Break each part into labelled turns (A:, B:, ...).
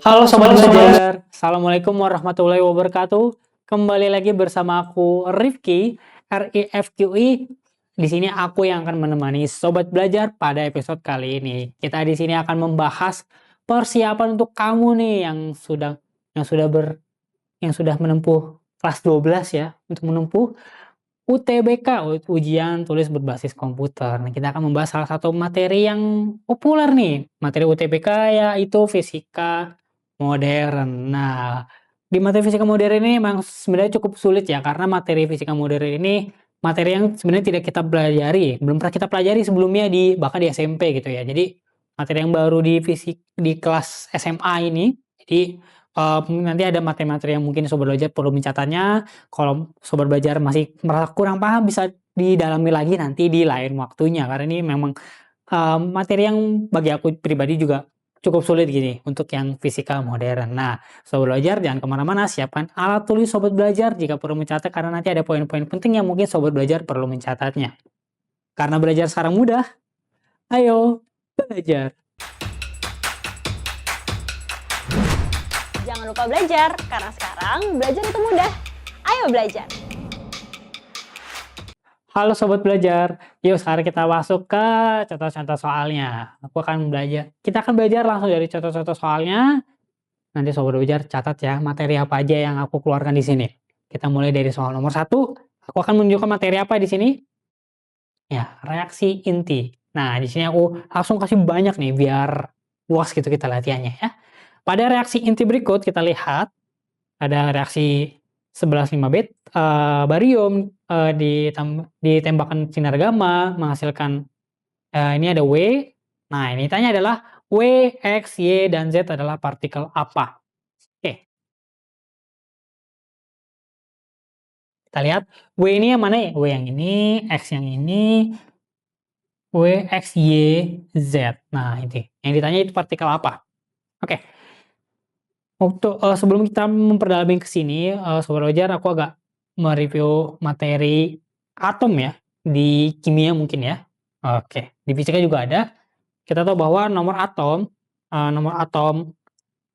A: Halo Sobat Belajar, Assalamualaikum warahmatullahi wabarakatuh. Kembali lagi bersama aku Rifki, RIFQI. Di sini aku yang akan menemani Sobat Belajar pada episode kali ini. Kita di sini akan membahas persiapan untuk kamu nih yang sudah menempuh kelas 12 ya, untuk menempuh UTBK, ujian tulis berbasis komputer. Nah, kita akan membahas salah satu materi yang populer nih. Materi UTBK yaitu fisika modern. Nah, di materi fisika modern ini memang sebenarnya cukup sulit ya, karena materi fisika modern ini materi yang sebenarnya tidak kita pelajari, belum pernah kita pelajari sebelumnya bahkan di SMP gitu ya. Jadi materi yang baru di kelas SMA ini. Jadi nanti ada materi-materi yang mungkin Sobat Belajar perlu mencatatnya. Kalau Sobat Belajar masih merasa kurang paham, bisa didalami lagi nanti di lain waktunya. Karena ini memang materi yang bagi aku pribadi juga cukup sulit gini untuk yang fisika modern. Nah, Sobat Belajar jangan kemana-mana, siapkan alat tulis Sobat Belajar jika perlu mencatat, karena nanti ada poin-poin penting yang mungkin Sobat Belajar perlu mencatatnya. Karena belajar sekarang mudah, ayo belajar.
B: Jangan lupa belajar, karena sekarang belajar itu mudah. Ayo belajar!
A: Halo Sobat Belajar, yuk sekarang kita masuk ke contoh-contoh soalnya. Kita akan belajar langsung dari contoh-contoh soalnya. Nanti Sobat Belajar catat ya materi apa aja yang aku keluarkan di sini. Kita mulai dari soal nomor 1. Aku akan menunjukkan materi apa di sini? Ya, reaksi inti. Nah, di sini aku langsung kasih banyak nih biar puas gitu kita latihannya ya. Pada reaksi inti berikut kita lihat ada reaksi 11,5 barium ditembakkan sinar gamma menghasilkan ini ada W. Nah, ini tanya adalah W, X, Y, dan Z adalah partikel apa? Oke. Kita lihat W ini yang mana ya? W yang ini, X yang ini, W, X, Y, Z. Nah, ini yang ditanya itu partikel apa? Oke. Untuk sebelum kita memperdalami ke sini, Sobat Belajar, aku agak mereview materi atom ya, di kimia mungkin ya. Oke, di fisika juga ada. Kita tahu bahwa nomor atom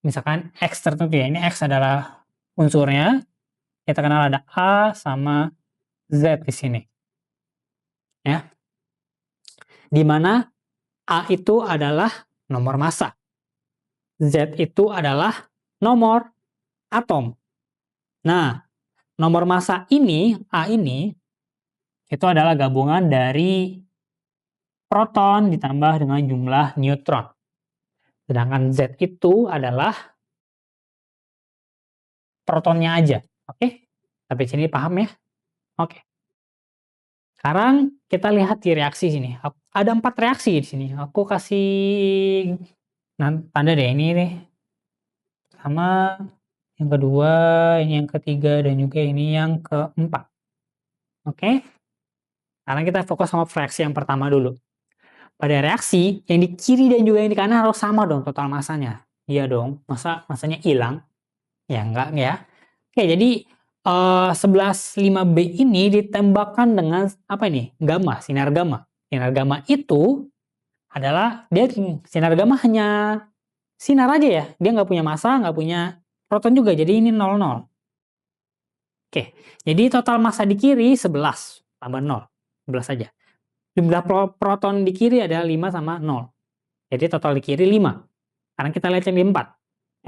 A: misalkan X tertentu ya, ini X adalah unsurnya. Kita kenal ada A sama Z di sini. Ya. Di mana A itu adalah nomor massa. Z itu adalah nomor atom. Nah, nomor massa ini, A ini, itu adalah gabungan dari proton ditambah dengan jumlah neutron. Sedangkan Z itu adalah protonnya aja. Oke? Sampai sini paham ya? Oke. Sekarang kita lihat di reaksi sini. Ada 4 reaksi di sini. Aku kasih tanda deh ini nih. Pertama, yang kedua, ini yang ketiga, dan juga ini yang keempat. Oke? Sekarang kita fokus sama reaksi yang pertama dulu. Pada reaksi, yang di kiri dan juga yang di kanan harus sama dong total masanya. Iya dong, masa masanya hilang? Ya enggak ya. Oke, jadi 11,5B ini ditembakkan dengan apa ini? Gamma, sinar gamma. Sinar gamma itu adalah sinar gamma hanya sinar aja ya. Dia nggak punya massa, nggak punya proton juga. Jadi ini 00. Oke, jadi total massa di kiri 11 tambah 0. 11 saja. Jumlah proton di kiri adalah 5 sama 0. Jadi total di kiri 5. Sekarang kita lihat yang di 4.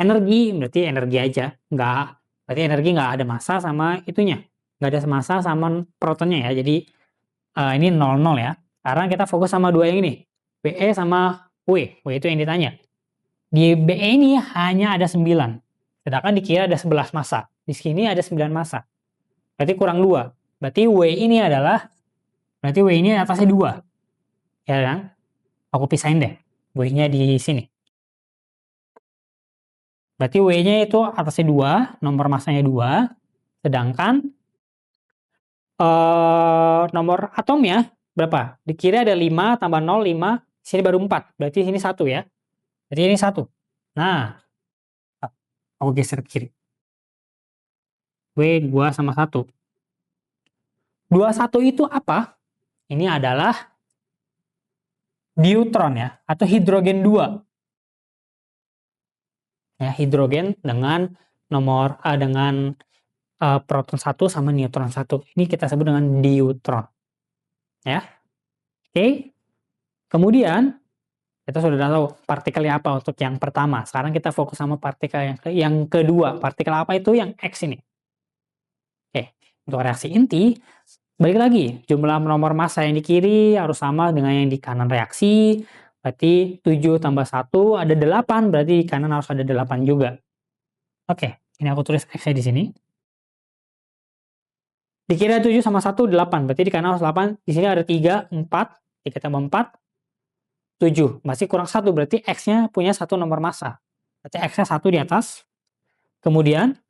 A: Energi, berarti energi aja. Berarti energi nggak ada massa sama itunya. Nggak ada massa sama protonnya ya. Jadi ini 00 ya. Sekarang kita fokus sama dua yang ini. Be sama W. W itu yang ditanya. Di Be ini hanya ada 9. Sedangkan di kiri ada 11 massa. Di sini ada 9 massa. Berarti kurang 2. Berarti W ini atasnya 2. Ya kan? Aku pisahin deh. W-nya di sini. Berarti W-nya itu atasnya 2, nomor massanya 2. Sedangkan nomor atomnya berapa? Di kiri ada 5 tambah 0, 5. Sini baru 4. Berarti sini 1 ya. Berarti ini 1. Nah, aku geser ke kiri. W 2 sama 1. 21 itu apa? Ini adalah neutron ya, atau hidrogen 2. Ya, hidrogen dengan proton 1 sama neutron 1. Ini kita sebut dengan deuteron. Ya. Oke. Kemudian kita sudah tahu partikelnya apa untuk yang pertama. Sekarang kita fokus sama partikel yang kedua. Partikel apa itu? Yang X ini. Oke. Untuk reaksi inti, balik lagi, jumlah nomor massa yang di kiri harus sama dengan yang di kanan reaksi. Berarti 7 tambah 1 ada 8, berarti di kanan harus ada 8 juga. Oke, ini aku tulis X-nya di sini. Di kiri ada 7 sama 1, 8. Berarti di kanan harus 8. Di sini ada 3, 4. 3 tambah 4, 7. Masih kurang 1, berarti X-nya punya 1 nomor massa. Berarti X-nya 1 di atas. Kemudian,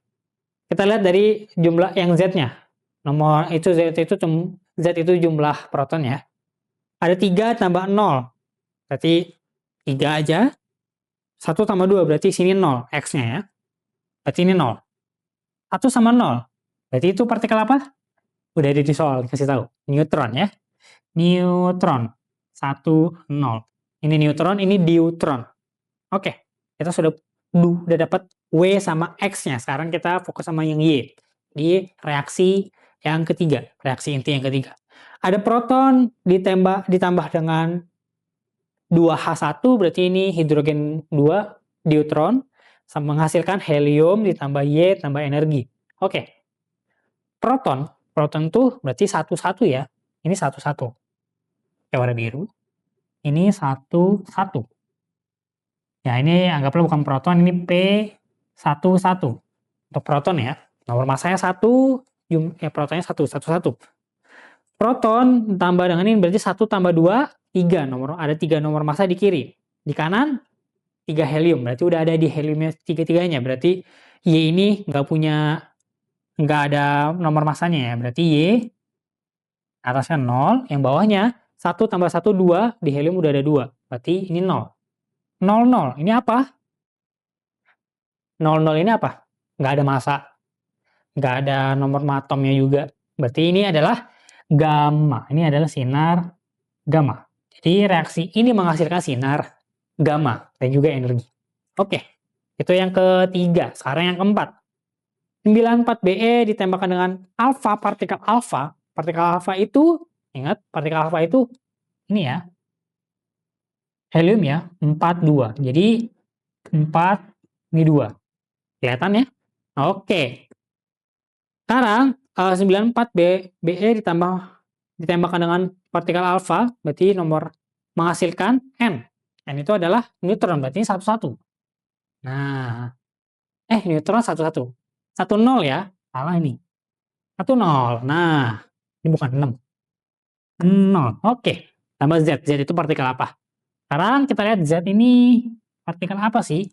A: kita lihat dari jumlah yang Z-nya. Z itu jumlah proton ya. Ada 3 tambah 0. Berarti 3 aja. 1 tambah 2, berarti sini 0. X-nya ya. Berarti ini 0. 1 sama 0. Berarti itu partikel apa? Udah ada di soal, kasih tahu. Neutron ya. Neutron. 1, 0. Ini neutron, ini deuteron. Oke, kita sudah dapat W sama X-nya. Sekarang kita fokus sama yang Y. Di reaksi yang ketiga, reaksi inti yang ketiga. Ada proton ditambah dengan 2H1, berarti ini hidrogen 2, deuteron, menghasilkan helium ditambah Y tambah energi. Oke. Proton tuh berarti 1-1 ya. Ini 1-1. Kayak warna biru. Ini 1-1. Ya, ini anggaplah bukan proton, ini P11. Untuk proton ya. Nomor massanya 1, protonnya 1. Proton tambah dengan ini berarti 1 tambah 2, 3. Ada 3 nomor massa di kiri. Di kanan 3 helium. Berarti udah ada di heliumnya 3-3-nya. Berarti Y ini nggak ada nomor massanya ya. Berarti Y atasnya 0, yang bawahnya 1 tambah 1, 2, di helium udah ada 2. Berarti ini 0. 00, ini apa? 00 ini apa? Nggak ada massa. Nggak ada nomor atomnya juga. Berarti ini adalah gamma. Ini adalah sinar gamma. Jadi reaksi ini menghasilkan sinar gamma dan juga energi. Oke, itu yang ketiga. Sekarang yang keempat. 94Be ditembakkan dengan alfa, partikel alfa. Partikel alfa itu, ingat, partikel alfa itu ini ya, helium ya, 42. Jadi 4, ini 2. Kelihatan ya? Oke. Sekarang 94Be ditembakkan dengan partikel alfa, berarti menghasilkan N. N itu adalah neutron, berarti 1-1. Nah, neutron 1-1. 1-0 ya, salah ini. 1-0. Nah, ini bukan 6. 0. Oke. Tambah Z. Z itu partikel apa? Sekarang kita lihat Z ini partikel apa sih?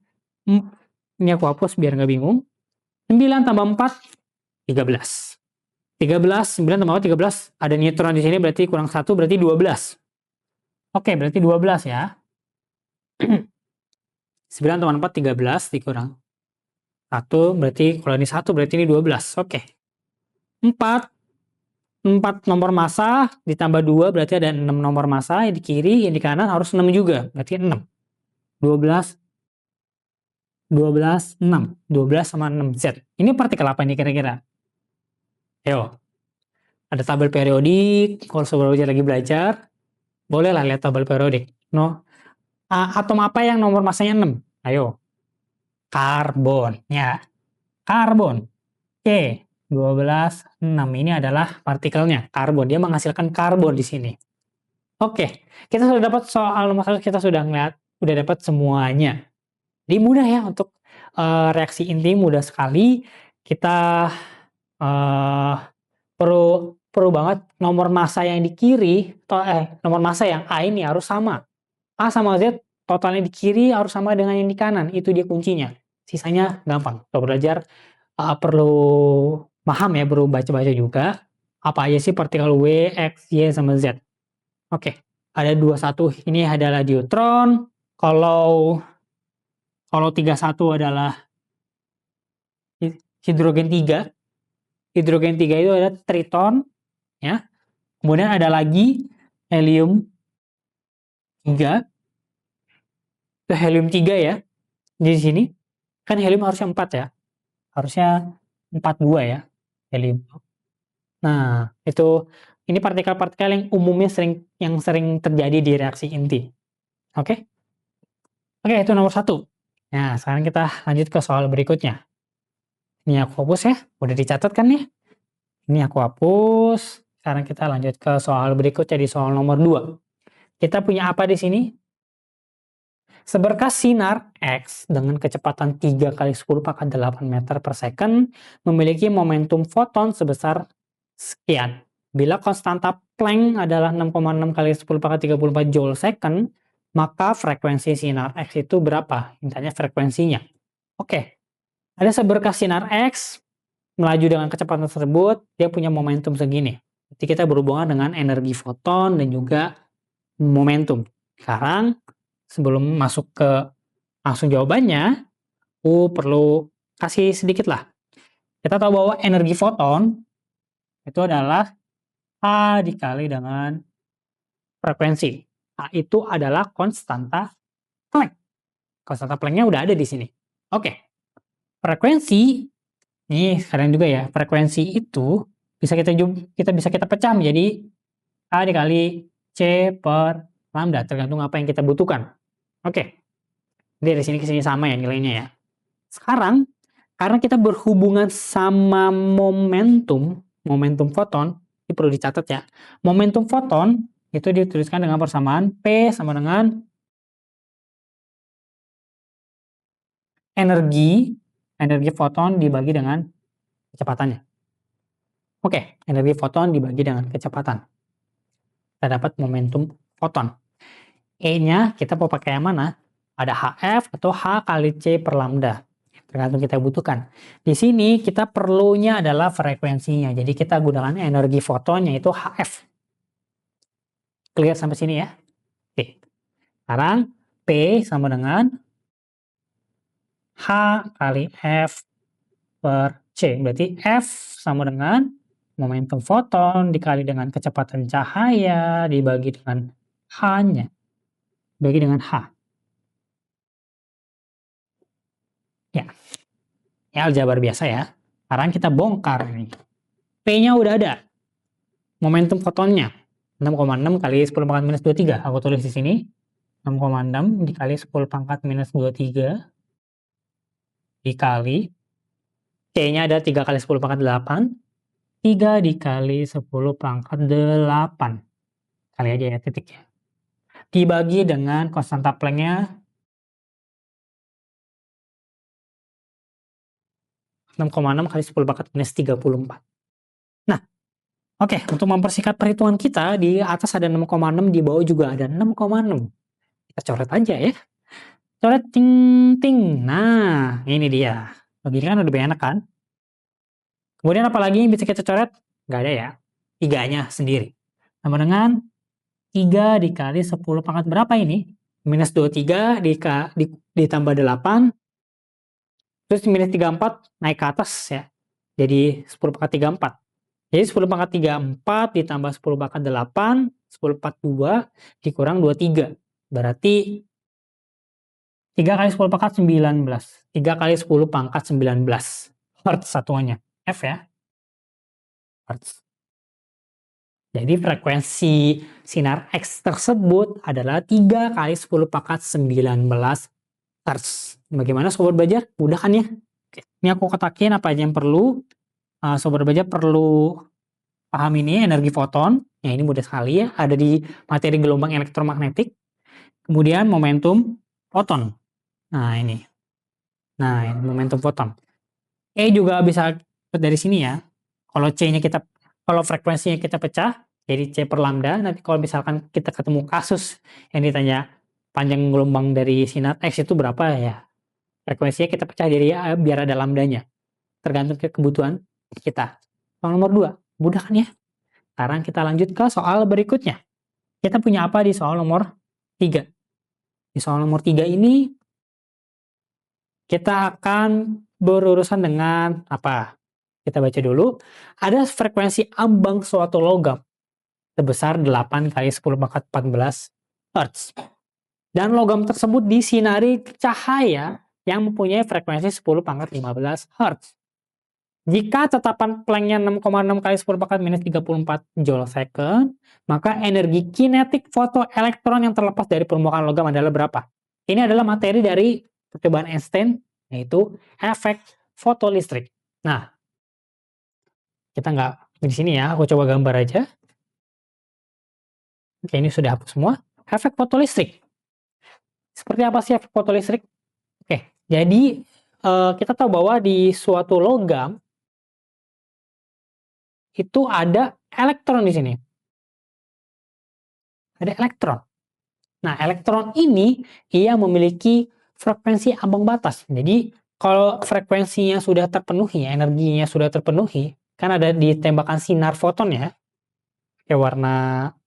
A: Ini aku hapus biar nggak bingung. 9 tambah 4, 13. 13, 9 tambah 4, 13. Ada neutron di sini berarti kurang 1, berarti 12. Oke, berarti 12 ya. 9 tambah 4, 13, dikurang 1, berarti kalau ini 1, berarti ini 12. Oke. 4 nomor massa ditambah 2, berarti ada 6 nomor massa. Yang di kiri, yang di kanan harus 6 juga. Berarti 6. 12, 6. 12 sama 6 Z. Ini partikel apa ini kira-kira? Ayo. Ada tabel periodik. Kalau sebelumnya lagi belajar, bolehlah lihat tabel periodik. Atom apa yang nomor massanya 6? Ayo. Karbon. Ya. Karbon. Oke. 12, 6. Ini adalah partikelnya, karbon. Dia menghasilkan karbon di sini. Oke, kita sudah dapat soal masalah, kita sudah dapat semuanya. Jadi mudah ya untuk reaksi inti, mudah sekali. Kita perlu banget nomor massa yang di kiri, nomor massa yang A ini harus sama. A sama Z totalnya di kiri harus sama dengan yang di kanan. Itu dia kuncinya. Sisanya gampang. Kalau belajar perlu paham ya, perlu baca-baca juga apa aja sih partikel W, X, Y, sama Z. Oke, ada 21 ini adalah deuteron. Kalau 31 adalah hidrogen 3. Hidrogen 3 itu ada triton ya. Kemudian ada lagi helium 3. Itu helium 3 ya. Di sini. Kan helium harusnya 4 ya. Harusnya 42 ya, helium. Nah, ini partikel-partikel yang umumnya sering terjadi di reaksi inti. Oke? Oke, itu nomor 1. Nah, sekarang kita lanjut ke soal berikutnya. Ini aku hapus ya, udah dicatat kan nih? Ini aku hapus. Sekarang kita lanjut ke soal berikutnya di soal nomor 2. Kita punya apa di sini? Seberkas sinar X dengan kecepatan 3 kali 10 pangkat 8 meter per second memiliki momentum foton sebesar sekian. Bila konstanta Planck adalah 6,6 kali 10 pangkat 34 joule second, maka frekuensi sinar X itu berapa? Intinya frekuensinya. Oke, ada seberkas sinar X melaju dengan kecepatan tersebut, dia punya momentum segini. Jadi kita berhubungan dengan energi foton dan juga momentum. Sekarang sebelum masuk ke langsung jawabannya, aku perlu kasih sedikit lah. Kita tahu bahwa energi foton itu adalah H dikali dengan frekuensi. H itu adalah konstanta Planck. Konstanta Planck-nya udah ada di sini. Oke. Frekuensi, ini kalian juga ya, frekuensi itu bisa kita pecah menjadi H dikali C per lambda, tergantung apa yang kita butuhkan. Oke. Jadi dari sini ke sini sama ya nilainya ya. Sekarang, karena kita berhubungan sama momentum foton, ini perlu dicatat ya. Momentum foton itu dituliskan dengan persamaan P sama dengan energi foton dibagi dengan kecepatannya. Oke, energi foton dibagi dengan kecepatan. Kita dapat momentum foton. E-nya kita mau pakai yang mana? Ada HF atau H kali C per lambda. Tergantung kita butuhkan. Di sini kita perlunya adalah frekuensinya. Jadi kita gunakan energi foton yaitu HF. Clear sampai sini ya? Oke. Sekarang P sama dengan H kali F per C. Berarti F sama dengan momentum foton dikali dengan kecepatan cahaya dibagi dengan H-nya. Dibagi dengan H. Ya. Ya aljabar biasa ya. Sekarang kita bongkar nih. P-nya udah ada. Momentum fotonnya 6,6 kali 10 pangkat minus 23. Aku tulis di sini. 6,6 dikali 10 pangkat minus 23 dikali C-nya ada 3 kali 10 pangkat 8. 3 dikali 10 pangkat 8. Kali aja ya titiknya. Dibagi dengan konstanta Planck-nya 6,6 kali 10 pangkat minus 34. Nah, oke, untuk mempersingkat perhitungan kita, di atas ada 6,6, di bawah juga ada 6,6. Kita coret aja ya. Coret ting ting. Nah, ini dia. Begini kan lebih enak kan? Kemudian apalagi yang bisa kita coret? Nggak ada ya. 3-nya sendiri. Sama dengan 3 dikali 10 pangkat berapa ini? Minus 23 ditambah 8. Terus minus 34 naik ke atas ya. Jadi 10 pangkat 34. Jadi 10 pangkat 34 ditambah 10 pangkat 8, 10 pangkat 2 dikurang 23. Berarti 3 kali 10 pangkat 19. 3 kali 10 pangkat 19. Hertz satuannya. F ya. Hertz. Jadi frekuensi sinar X tersebut adalah 3 kali 10 pangkat 19 Hertz. Bagaimana sobat belajar? Mudah kan ya? Oke. Ini aku ketakin apa aja yang perlu. Sobat belajar perlu paham ini energi foton. Ya ini mudah sekali ya. Ada di materi gelombang elektromagnetik. Kemudian momentum foton. Nah ini. Nah ini momentum foton. E juga bisa dari sini ya. Kalau frekuensinya kita pecah jadi C per lambda. Nanti kalau misalkan kita ketemu kasus yang ditanya panjang gelombang dari sinar X itu berapa ya. Frekuensinya kita pecah jadi biar ada lambdanya. Tergantung ke kebutuhan kita. Soal nomor 2. Mudah kan ya? Sekarang kita lanjut ke soal berikutnya. Kita punya apa di soal nomor 3? Di soal nomor 3 ini kita akan berurusan dengan apa? Kita baca dulu. Ada frekuensi ambang suatu logam sebesar 8 kali 10 pangkat 14 Hz. Dan logam tersebut disinari cahaya yang mempunyai frekuensi 10 pangkat 15 Hz. Jika tetapan Planck-nya 6,6 kali 10 pangkat minus 34 Joule second, maka energi kinetik fotoelektron yang terlepas dari permukaan logam adalah berapa? Ini adalah materi dari percobaan Einstein, yaitu efek fotolistrik. Nah, kita nggak di sini ya, aku coba gambar aja. Oke, ini sudah hapus semua. Efek fotolistrik. Seperti apa sih efek fotolistrik? Oke, jadi kita tahu bahwa di suatu logam itu ada elektron di sini. Ada elektron. Nah, elektron ini ia memiliki frekuensi ambang batas. Jadi, kalau frekuensinya sudah terpenuhi, energinya sudah terpenuhi, kan ada ditembakkan sinar foton ya. Kayak warna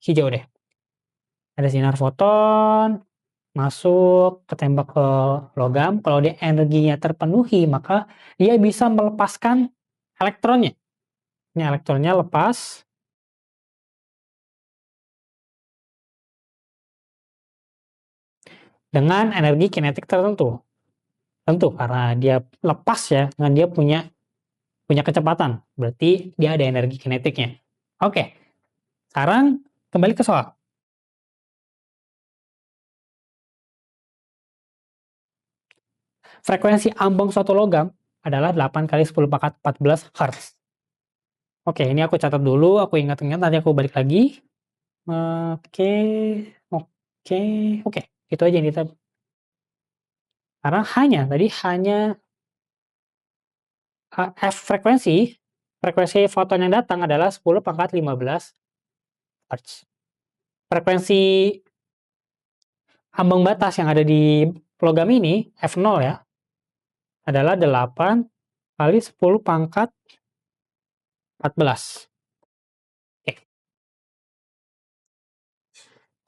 A: hijau deh. Ada sinar foton masuk ketembak ke logam. Kalau dia energinya terpenuhi, maka dia bisa melepaskan elektronnya. Ini elektronnya lepas. Dengan energi kinetik tertentu. Tentu karena dia lepas ya, dengan dia punya kecepatan. Berarti dia ada energi kinetiknya. Oke. Sekarang kembali ke soal. Frekuensi ambang suatu logam adalah 8 kali 10 pangkat 14 Hz. Oke, ini aku catat dulu, aku ingat-ingat, nanti aku balik lagi. Oke, oke, itu aja nih. Karena hanya frekuensi foton yang datang adalah 10 pangkat 15 Hz. Frekuensi ambang batas yang ada di logam ini, F0 ya, adalah 8 kali 10 pangkat 14. Oke.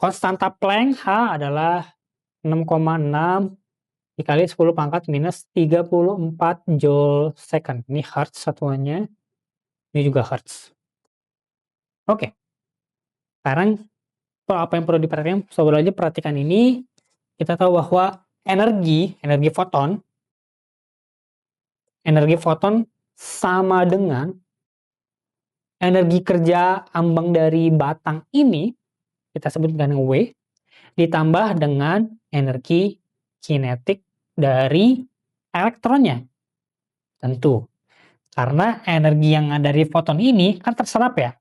A: Konstanta Planck H adalah 6,6 dikali 10 pangkat minus 34 Joule second. Ini Hertz satuannya. Ini juga Hertz. Oke. Sekarang apa yang perlu diperhatikan? Sobat aja perhatikan ini. Kita tahu bahwa energi foton sama dengan energi kerja ambang dari batang ini, kita sebut dengan W, ditambah dengan energi kinetik dari elektronnya. Tentu. Karena energi yang ada dari foton ini kan terserap ya.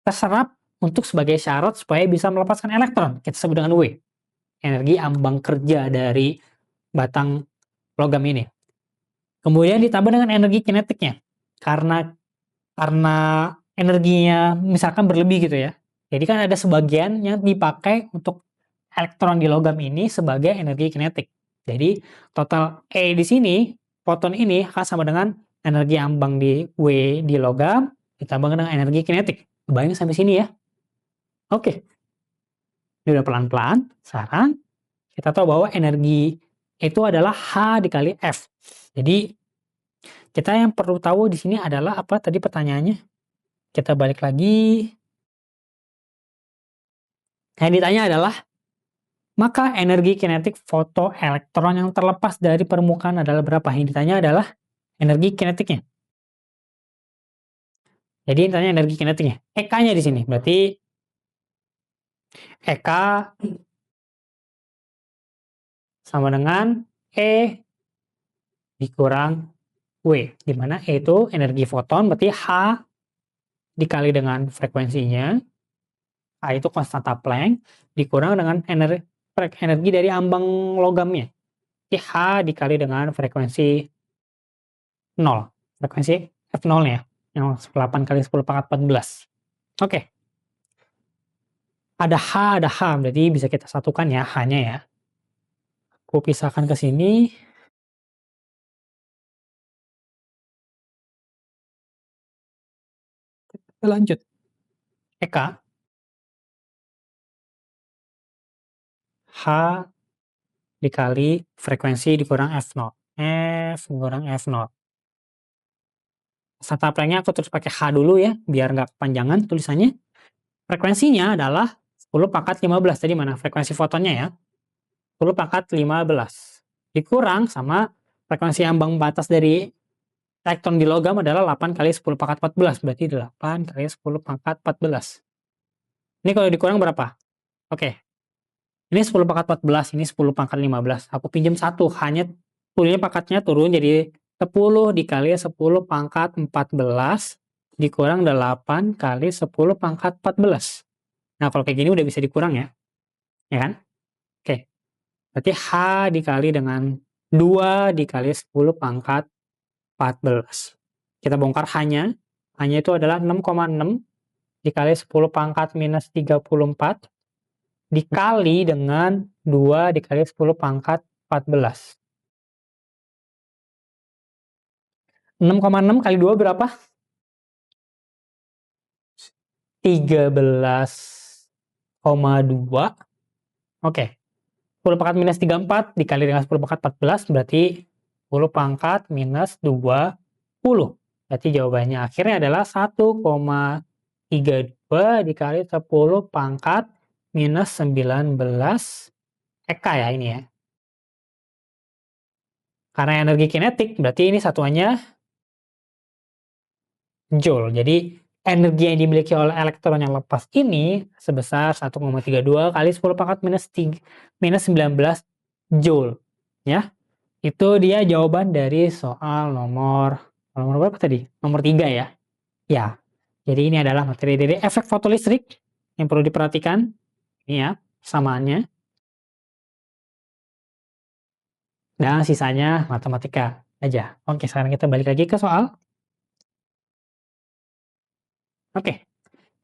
A: Terserap untuk sebagai syarat supaya bisa melepaskan elektron. Kita sebut dengan W. Energi ambang kerja dari batang logam ini. Kemudian ditambah dengan energi kinetiknya. Karena energinya misalkan berlebih gitu ya. Jadi kan ada sebagian yang dipakai untuk elektron di logam ini sebagai energi kinetik. Jadi total E di sini, foton ini akan sama dengan energi ambang di W di logam ditambah dengan energi kinetik. Bayangin sampai sini ya. Oke. Ini udah pelan-pelan. Sekarang kita tahu bahwa energi itu adalah H dikali F. Jadi kita yang perlu tahu di sini adalah apa tadi pertanyaannya? Kita balik lagi. Yang ditanya adalah, maka energi kinetik fotoelektron yang terlepas dari permukaan adalah berapa? Yang ditanya adalah energi kinetiknya. Jadi ditanya energi kinetiknya. EK-nya di sini. Berarti EK sama dengan E dikurang W. Di mana E itu energi foton, berarti H dikali dengan frekuensinya. H itu konstanta Planck dikurang dengan energi dari ambang logamnya. Jadi H dikali dengan frekuensi 0. Frekuensi F0 ya. Yang 8 kali 10 pangkat 14. Oke. Ada H, berarti bisa kita satukan ya, H-nya ya. Aku pisahkan ke sini. Kita lanjut. EK. H dikali frekuensi dikurang F0. F dikurang F0. Konstanta Planck-nya aku terus pakai H dulu ya, biar nggak kepanjangan tulisannya. Frekuensinya adalah 10 pangkat 15. Tadi mana? Frekuensi fotonnya ya. 10 pangkat 15. dikurang sama frekuensi ambang batas dari elektron di logam adalah 8 kali 10 pangkat 14, berarti 8 kali 10 pangkat 14. Ini kalau dikurang berapa? Oke, ini 10 pangkat 14, ini 10 pangkat 15. Aku pinjam 1, hanya turunnya pangkatnya turun jadi 10 dikali 10 pangkat 14 dikurang 8 kali 10 pangkat 14. Nah, kalau kayak gini udah bisa dikurang ya. Ya kan? Oke. Berarti H dikali dengan 2 dikali 10 pangkat 14. Kita bongkar H-nya. H-nya itu adalah 6,6 dikali 10 pangkat minus 34 dikali dengan 2 dikali 10 pangkat 14. 6,6 kali 2 berapa? 13,2. Oke. 10 pangkat minus 34 dikali dengan 10 pangkat 14 berarti 10 pangkat minus 20. Berarti jawabannya akhirnya adalah 1,32 dikali 10 pangkat minus 19 EK ya ini ya. Karena energi kinetik berarti ini satuannya Joule. Jadi energi yang dimiliki oleh elektron yang lepas ini sebesar 1,32 kali 10 pangkat minus 19 Joule. Ya, itu dia jawaban dari soal nomor berapa tadi? Nomor 3 ya. Ya, jadi ini adalah materi dari efek fotolistrik yang perlu diperhatikan. Ini ya, samaannya. Dan sisanya matematika aja. Oke, sekarang kita balik lagi ke soal. Oke,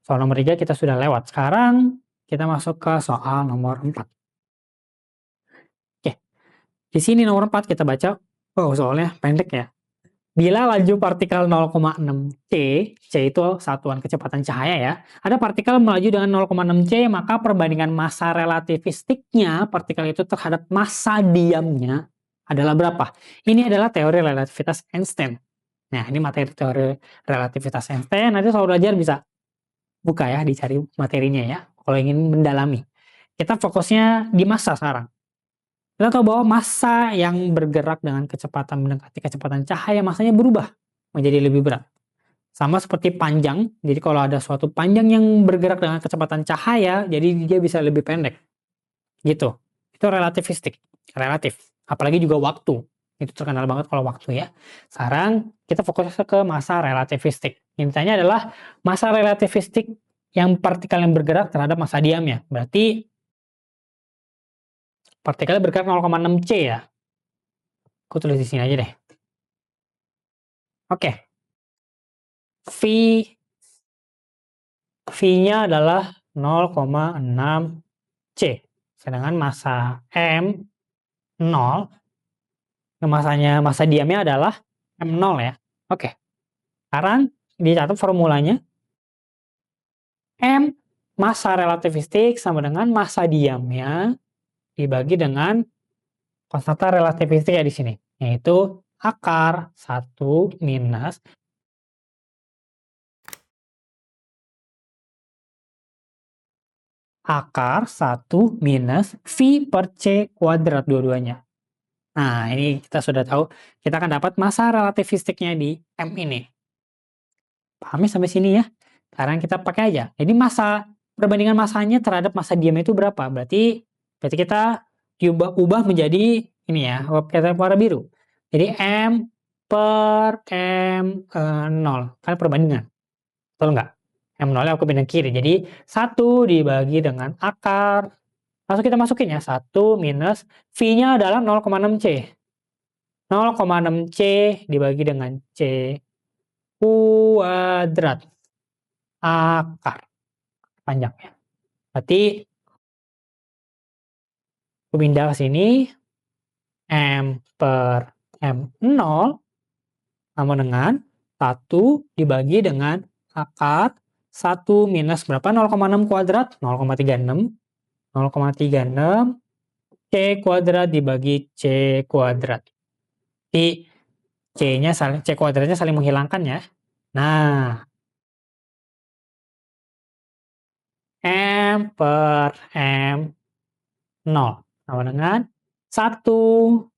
A: soal nomor 3 kita sudah lewat. Sekarang kita masuk ke soal nomor 4. Oke, di sini nomor 4 kita baca. Oh, soalnya pendek ya. Bila laju partikel 0,6 C, C itu satuan kecepatan cahaya ya, ada partikel melaju dengan 0,6 C, maka perbandingan massa relativistiknya partikel itu terhadap massa diamnya adalah berapa? Ini adalah teori relativitas Einstein. Nah, ini materi teori relativitas Einstein, nanti soal belajar bisa buka ya, dicari materinya ya, kalau ingin mendalami. Kita fokusnya di massa sekarang. Kita tahu bahwa massa yang bergerak dengan kecepatan mendekati kecepatan cahaya, massanya berubah menjadi lebih berat. Sama seperti panjang, jadi kalau ada suatu panjang yang bergerak dengan kecepatan cahaya, jadi dia bisa lebih pendek. Gitu. Itu relativistik, relatif. Apalagi juga waktu. Itu terkenal banget kalau waktu ya. Sekarang kita fokus ke massa relativistik. Intinya adalah massa relativistik yang partikel yang bergerak terhadap massa diamnya. Berarti partikelnya bergerak 0,6 C ya. Aku tulis di sini aja deh. Oke. V-nya adalah 0,6 C. Sedangkan massa M 0, massa diamnya adalah M0 ya. Oke. Sekarang dicatat formulanya. M massa relativistik sama dengan massa diamnya dibagi dengan konstanta relativistik ya di sini, yaitu akar 1 minus akar 1 minus V per C kuadrat dua-duanya. Nah, ini kita sudah tahu, kita akan dapat massa relativistiknya di M ini. Pahami sampai sini ya? Sekarang kita pakai aja. Jadi perbandingan massanya terhadap massa diam itu berapa? Berarti kita ubah menjadi ini ya, kita warna biru. Jadi M per M 0. Kan perbandingan. Betul nggak? M0 nya aku pindah kiri. Jadi 1 dibagi dengan akar. Langsung kita masukin ya. 1 minus V-nya adalah 0,6 C. 0,6 C dibagi dengan C kuadrat. Akar. Panjangnya. Berarti aku pindah ke sini. M per M0 sama dengan 1 dibagi dengan akar 1 minus berapa? 0,6 kuadrat? 0,36. 0,36 C kuadrat dibagi C kuadrat. Jadi C kuadratnya saling menghilangkan ya. Nah, M per M0 sama dengan 1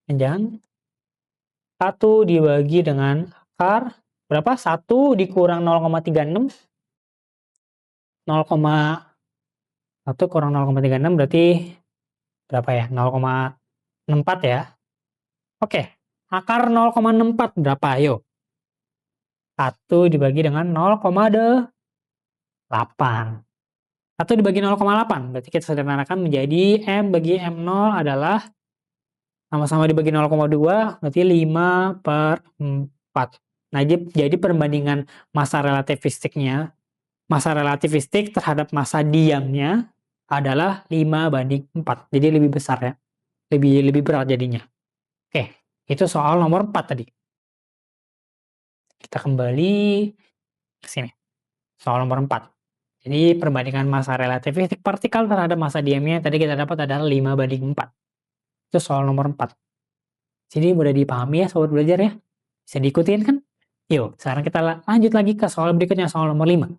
A: Panjang. 1 dibagi dengan akar berapa? 1 dikurang 0,36. 1 kurang 0,36 berarti berapa ya? 0,64 ya. Oke, akar 0,64 berapa? Ayo. 1 dibagi dengan 0,8. 1 dibagi 0,8 berarti kita sederhanakan menjadi M bagi M0 adalah sama-sama dibagi 0,2 berarti 5/4. Nah, jadi perbandingan massa relativistik terhadap massa diamnya adalah 5/4. Jadi lebih besar ya. Lebih berat jadinya. Oke, itu soal nomor 4 tadi. Kita kembali ke sini. Soal nomor 4. Jadi perbandingan massa relativistik partikel terhadap massa diamnya tadi kita dapat adalah 5/4. Itu soal nomor 4. Jadi mudah dipahami ya sobat belajar ya. Bisa diikutin kan? Yuk, sekarang kita lanjut lagi ke soal berikutnya, soal nomor 5.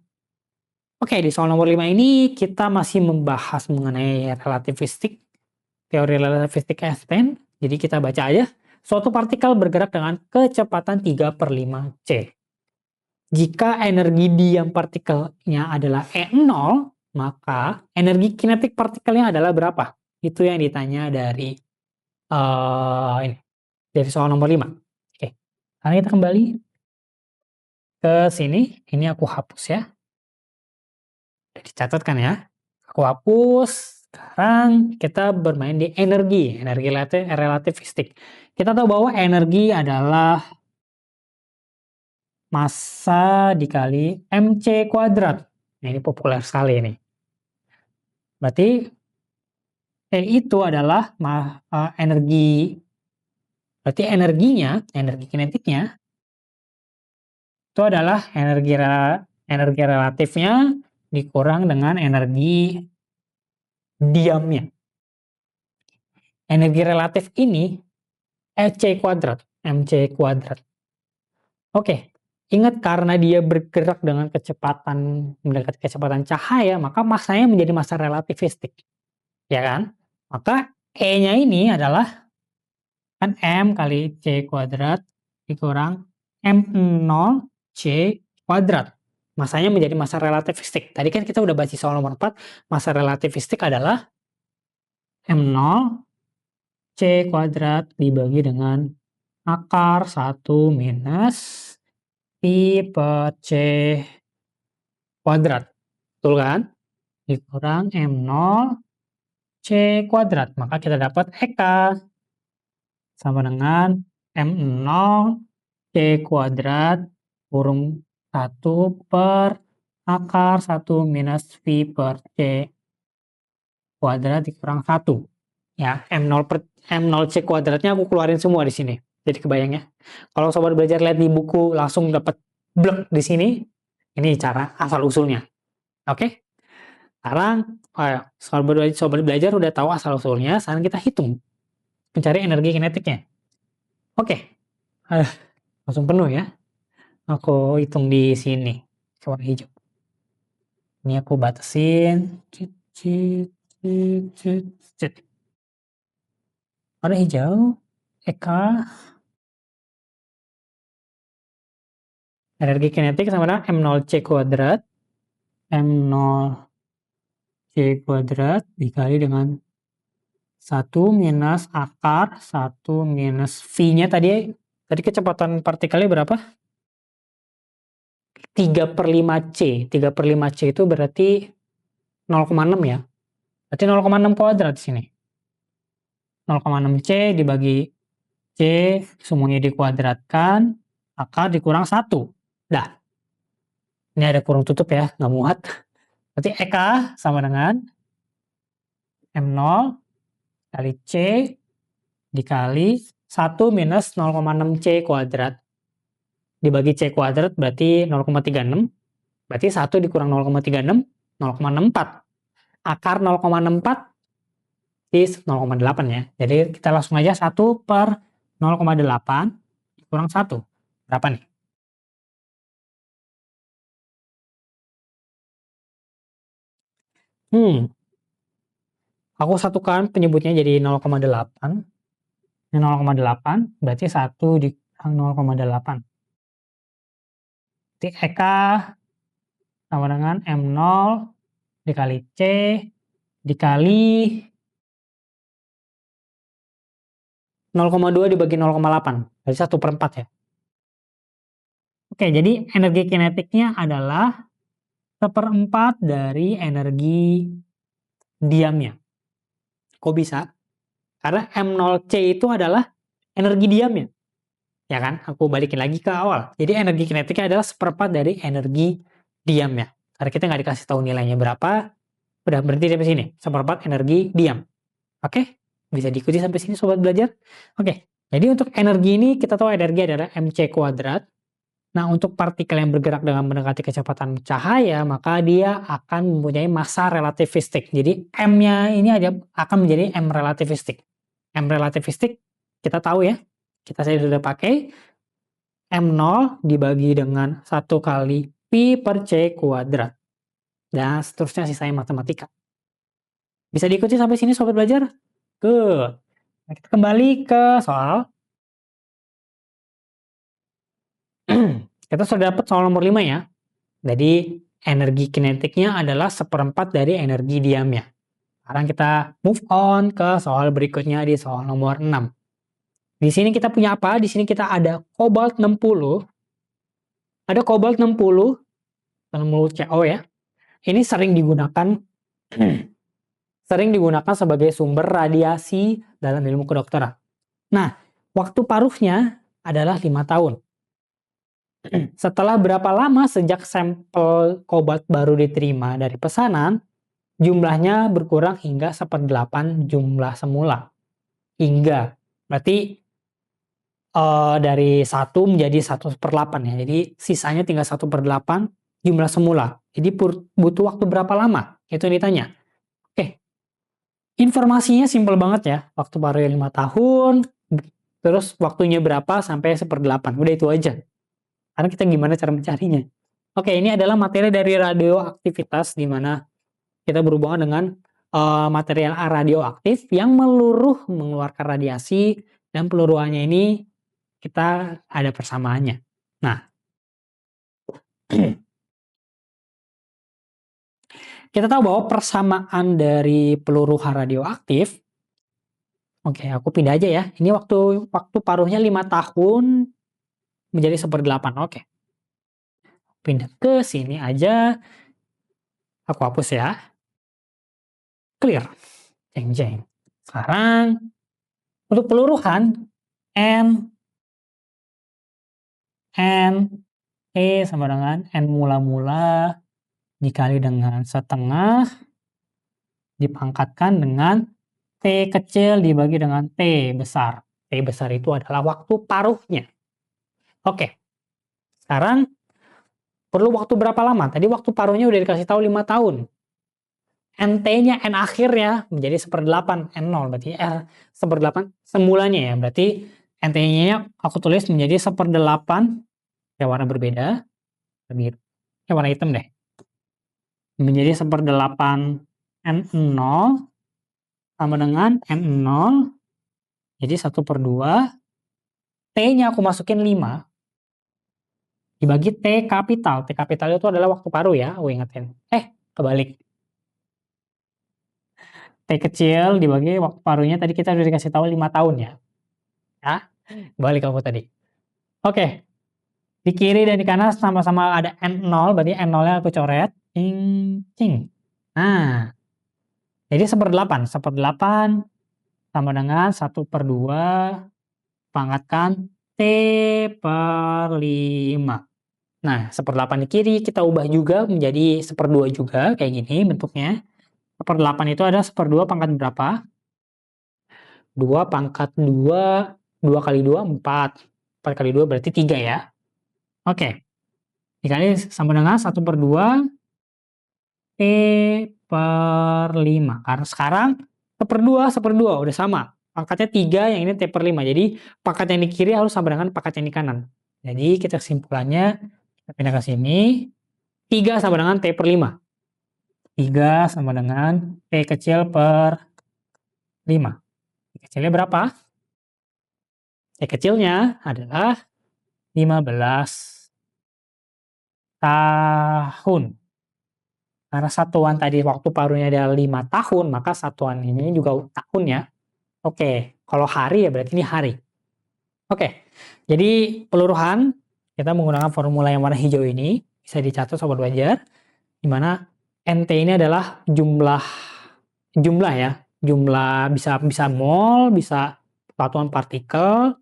A: Oke, di soal nomor 5 ini kita masih membahas mengenai relativistik, teori relativistik Einstein. Jadi kita baca aja. Suatu partikel bergerak dengan kecepatan 3/5 C. Jika energi diam partikelnya adalah E0, maka energi kinetik partikelnya adalah berapa? Itu yang ditanya dari ini, dari soal nomor 5. Oke, sekarang kita kembali ke sini. Ini aku hapus ya. Udah dicatatkan ya. Aku hapus. Sekarang kita bermain di energi relativistik. Kita tahu bahwa energi adalah massa dikali mc kuadrat. Nah, ini populer sekali ini. Berarti E itu adalah energi. Berarti energi kinetiknya itu adalah energi relatifnya dikurang dengan energi diamnya. Energi relatif ini mc kuadrat. Oke, ingat karena dia bergerak dengan kecepatan mendekati kecepatan cahaya, maka massanya menjadi massa relativistik. Ya kan? Maka E-nya ini adalah kan M kali C kuadrat dikurang M0 C kuadrat. Massanya menjadi massa relativistik. Tadi kan kita udah bahas di soal nomor 4, massa relativistik adalah M0 C kuadrat dibagi dengan akar 1 minus Pi per C kuadrat. Betul kan? Dikurang M0 C kuadrat. Maka kita dapat EK sama dengan M0 C kuadrat kurung 1 per akar 1 minus Pi per C kuadrat dikurang 1. Ya, M0 C kuadratnya aku keluarin semua di sini. Jadi kebayang ya. Kalau sobat belajar lihat di buku langsung dapat blek di sini. Ini cara asal usulnya. Oke? Sekarang sobat belajar udah tahu asal usulnya, sekarang kita hitung. Mencari energi kinetiknya. Oke. Langsung penuh ya. Aku hitung di sini. Warna hijau. Ini aku batasin. Warna hijau. EK. Energi kinetik sama dengan M0 C kuadrat. M0 C kuadrat dikali dengan 1 minus akar 1 minus V-nya tadi kecepatan partikelnya berapa? 3/5 C. 3/5 C itu berarti 0,6 ya. Berarti 0,6 kuadrat di sini. 0,6 C dibagi C semuanya dikuadratkan, akar dikurang 1. Dah. Ini ada kurung tutup ya, nggak muat. Berarti EK sama dengan M0 kali C dikali 1 minus 0,6 C kuadrat. Dibagi C kuadrat berarti 0,36. Berarti 1 dikurang 0,36, 0,64. Akar 0,64 is 0,8 ya. Jadi kita langsung aja 1 per 0,8 dikurang 1. Berapa nih? Aku satukan penyebutnya jadi 0,8. Ini 0,8, berarti 1 dikurang 0,8. Berarti EK sama dengan M0 dikali C dikali 0,2 dibagi 0,8. Berarti 1/4 ya. Oke, jadi energi kinetiknya adalah 1/4 dari energi diamnya. Kok bisa? Karena M0C itu adalah energi diamnya. Ya kan? Aku balikin lagi ke awal. Jadi energi kinetiknya adalah 1/4 dari energi diamnya. Karena kita nggak dikasih tahu nilainya berapa, udah berhenti sampai sini. 1/4 energi diam. Oke? Bisa diikuti sampai sini sobat belajar? Oke. Jadi untuk energi ini kita tahu energi adalah mc². Nah, untuk partikel yang bergerak dengan mendekati kecepatan cahaya, maka dia akan mempunyai massa relativistik. Jadi M-nya ini akan menjadi M relativistik. M relativistik kita tahu ya, saya sudah pakai M0 dibagi dengan 1 kali Pi per C kuadrat. Dan seterusnya sisanya matematika. Bisa diikuti sampai sini sobat belajar? Good. Nah, kita kembali ke soal. Kita sudah dapat soal nomor 5 ya. Jadi energi kinetiknya adalah 1/4 dari energi diamnya. Sekarang kita move on ke soal berikutnya di soal nomor 6. Di sini kita punya apa? Di sini kita ada kobalt 60. Ada kobalt 60 CO ya. Ini sering digunakan sebagai sumber radiasi dalam ilmu kedokteran. Nah, waktu paruhnya adalah 5 tahun. Setelah berapa lama sejak sampel kobalt baru diterima dari pesanan, jumlahnya berkurang hingga 1/8 jumlah semula. Hingga, berarti dari 1 menjadi 1/8 ya. Jadi sisanya tinggal 1/8 jumlah semula. Jadi butuh waktu berapa lama? Itu ditanya. Oke. Informasinya simpel banget ya. Waktu paruhnya 5 tahun, terus waktunya berapa sampai 1/8. Udah itu aja. Karena kita gimana cara mencarinya. Oke, ini adalah materi dari radioaktivitas di mana kita berhubungan dengan material radioaktif yang mengeluarkan radiasi, dan peluruannya ini kita ada persamaannya. Nah, kita tahu bahwa persamaan dari peluru radioaktif, oke, aku pindah aja ya. Ini waktu paruhnya 5 tahun menjadi 1/8. Oke. Pindah ke sini aja. Aku hapus ya. Clear. Jeng jeng. Sekarang untuk peluruhan N E sama dengan N mula-mula dikali dengan setengah dipangkatkan dengan T kecil dibagi dengan T besar. T besar itu adalah waktu paruhnya. Oke. Sekarang perlu waktu berapa lama? Tadi waktu paruhnya udah dikasih tahu 5 tahun. NT-nya, N akhirnya menjadi 1/8, N0 berarti 1/8 semulanya ya. Berarti NT-nya aku tulis menjadi 1/8 ya, warna berbeda. Biru. Warna hitam deh. Menjadi 1/8 N0 sama dengan N0 jadi 1/2. T-nya aku masukin 5 dibagi T kapital. T kapital itu adalah waktu paruh ya, aku ingetin. Kebalik. T kecil dibagi waktu paruhnya tadi kita udah dikasih tahu 5 tahun ya. Ya, balik aku tadi. Oke. Di kiri dan di kanan sama-sama ada N0, berarti N0-nya aku coret. Cing. Nah. Jadi 1/8 sama dengan 1/2 pangkatkan T/5. Nah, 1/8 di kiri kita ubah juga menjadi 1/2 juga, kayak gini bentuknya. 1/8 itu ada 1/2 pangkat berapa? 2 pangkat 2, 2 kali 2, 4. 4 kali 2 berarti 3 ya. Oke. Dikali sama dengan 1/2 T/5. Karena sekarang 1/2 udah sama. Pangkatnya 3, yang ini T/5. Jadi pangkat yang di kiri harus sama dengan pangkat yang di kanan. Jadi kita kesimpulannya, kita pindah ke sini. 3 sama dengan T/5. 3 sama dengan T kecil per 5. T kecilnya berapa? T kecilnya adalah 15 tahun. Karena satuan tadi waktu paruhnya adalah 5 tahun, maka satuan ini juga tahun ya. Oke, kalau hari ya berarti ini hari. Oke, jadi peluruhan kita menggunakan formula yang warna hijau ini, bisa dicatat sobat belajar, di mana NT ini adalah jumlah ya, jumlah bisa mol, bisa satuan partikel,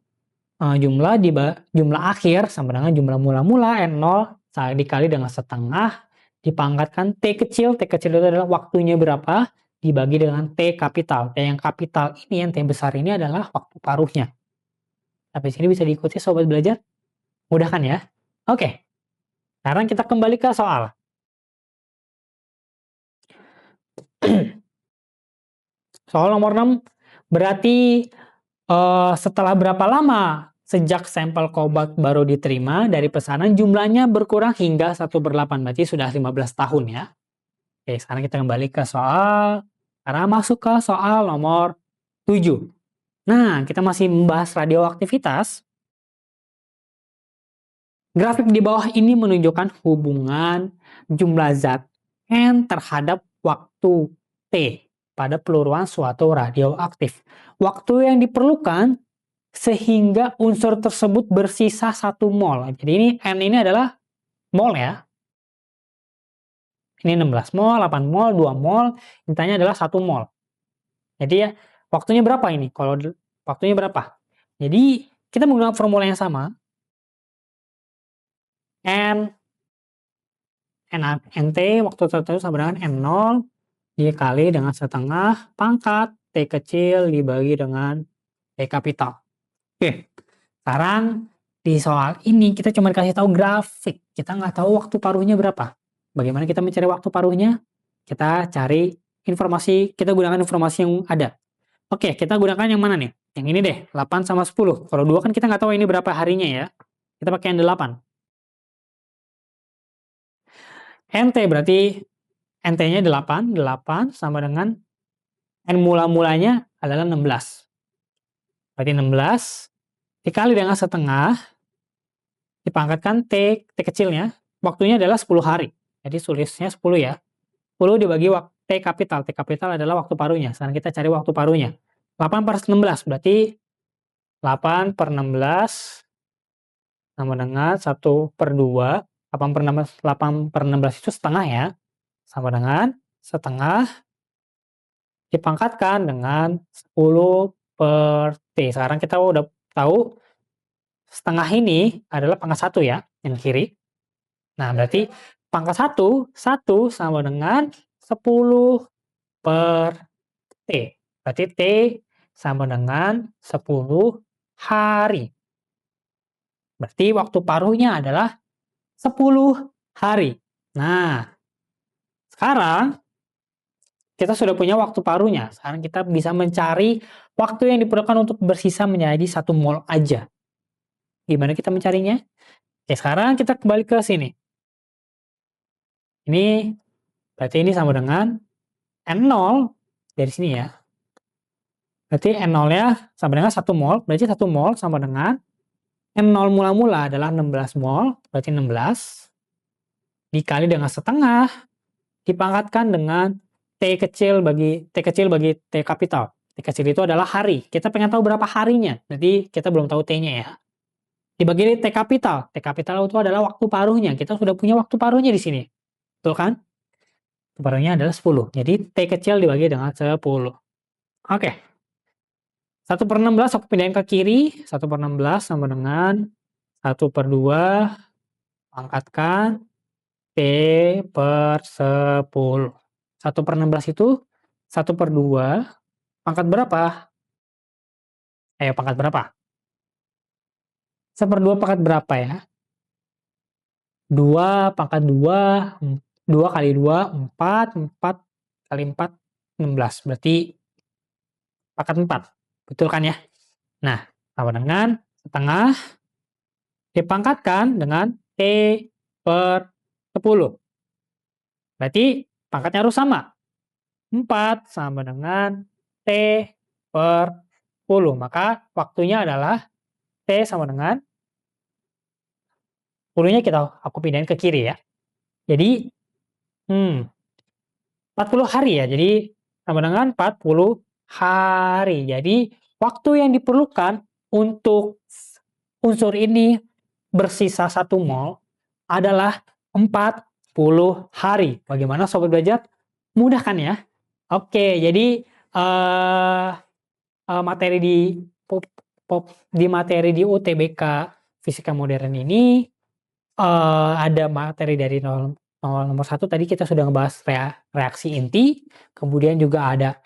A: jumlah akhir sama dengan jumlah mula-mula N0 dikali dengan setengah dipangkatkan T kecil itu adalah waktunya berapa dibagi dengan T kapital. T yang kapital ini, yang T besar ini adalah waktu paruhnya. Sampai sini bisa diikuti sobat belajar? Mudah kan ya? Oke. Sekarang kita kembali ke soal. Soal nomor 6, berarti setelah berapa lama sejak sampel kobalt baru diterima dari pesanan jumlahnya berkurang hingga 1/8, berarti sudah 15 tahun ya. Oke, sekarang kita kembali ke soal, karena masuk ke soal nomor 7. Nah, kita masih membahas radioaktivitas. Grafik di bawah ini menunjukkan hubungan jumlah zat N terhadap waktu T pada peluruhan suatu radioaktif. Waktu yang diperlukan sehingga unsur tersebut bersisa 1 mol. Jadi ini N ini adalah mol ya. Ini 16 mol, 8 mol, 2 mol, intinya adalah 1 mol. Jadi ya, waktunya berapa ini? Kalau waktunya berapa? Jadi kita menggunakan formula yang sama. NT waktu tertentu sama dengan N0 dikali dengan setengah pangkat T kecil dibagi dengan T kapital. Oke, sekarang di soal ini kita cuma dikasih tahu grafik, kita nggak tahu waktu paruhnya berapa. Bagaimana kita mencari waktu paruhnya? Kita cari informasi, kita gunakan informasi yang ada. Oke, kita gunakan yang mana nih? Yang ini deh, 8 sama 10. Kalau 2 kan kita nggak tahu ini berapa harinya ya. Kita pakai yang 8. NT berarti NT-nya 8 sama dengan N mula-mulanya adalah 16. Berarti 16 dikali dengan setengah dipangkatkan T kecilnya, waktunya adalah 10 hari. Jadi tulisnya 10 ya. 10 dibagi T kapital. T kapital adalah waktu paruhnya. Sekarang kita cari waktu paruhnya. 8/16 berarti 8/16 sama dengan 1/2. 8/16 itu setengah ya. Sama dengan setengah dipangkatkan dengan 10/T. Sekarang kita udah tahu setengah ini adalah pangkat 1 ya, yang kiri. Nah, berarti pangkat 1 sama dengan 10/T. Berarti T sama dengan 10 hari. Berarti waktu paruhnya adalah 10 hari. Nah, sekarang kita sudah punya waktu paruhnya. Sekarang kita bisa mencari waktu yang diperlukan untuk bersisa menjadi 1 mol aja. Gimana kita mencarinya? Oke, sekarang kita kembali ke sini. Ini berarti ini sama dengan N0 dari sini ya. Berarti N0-nya sama dengan 1 mol, berarti 1 mol sama dengan N0 mula-mula adalah 16 mol, berarti 16 dikali dengan setengah dipangkatkan dengan T kecil bagi T kapital. T kecil itu adalah hari. Kita pengen tahu berapa harinya. Jadi kita belum tahu T-nya ya. Dibagi T kapital. T kapital itu adalah waktu paruhnya. Kita sudah punya waktu paruhnya di sini. Betul kan? Waktu paruhnya adalah 10. Jadi T kecil dibagi dengan 10. Oke. 1/16 aku pindahin ke kiri. 1/16 sama dengan 1/2 pangkatkan T/10. 1/16 itu 1/2 pangkat berapa? Ayo pangkat berapa? 1/2 pangkat berapa ya? 2 pangkat 2, 2 kali 2, 4, 4 kali 4, 16. Berarti pangkat 4. Betul kan ya? Nah, sama dengan setengah dipangkatkan dengan T/10. Berarti pangkatnya harus sama. 4 sama dengan T/10. Maka waktunya adalah T sama dengan 10-nya aku pindahin ke kiri ya. Jadi 40 hari ya. Jadi sama dengan 40 hari. Jadi waktu yang diperlukan untuk unsur ini bersisa 1 mol adalah 40 hari. Bagaimana sobat belajar? Mudah kan ya? Oke, jadi materi di materi di UTBK Fisika Modern ini ada materi dari nomor 1 tadi kita sudah ngebahas reaksi inti, kemudian juga ada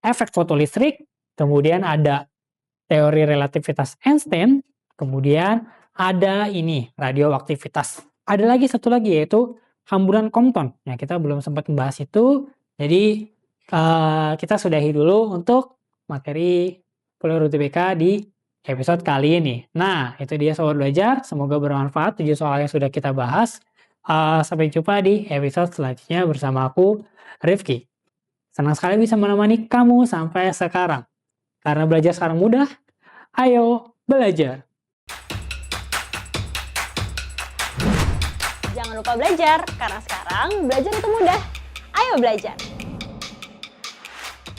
A: efek fotolistrik, kemudian ada teori relativitas Einstein, kemudian ada ini radioaktivitas. Ada lagi satu lagi yaitu hamburan Compton. Nah, kita belum sempat membahas itu. Jadi kita sudahi dulu untuk materi kuliah UTBK di episode kali ini. Nah, itu dia sobat belajar. Semoga bermanfaat 7 soal yang sudah kita bahas. Sampai jumpa di episode selanjutnya bersama aku, Rifki. Senang sekali bisa menemani kamu sampai sekarang. Karena belajar sekarang mudah, ayo belajar.
B: Jangan lupa belajar, karena sekarang belajar itu mudah. Ayo belajar!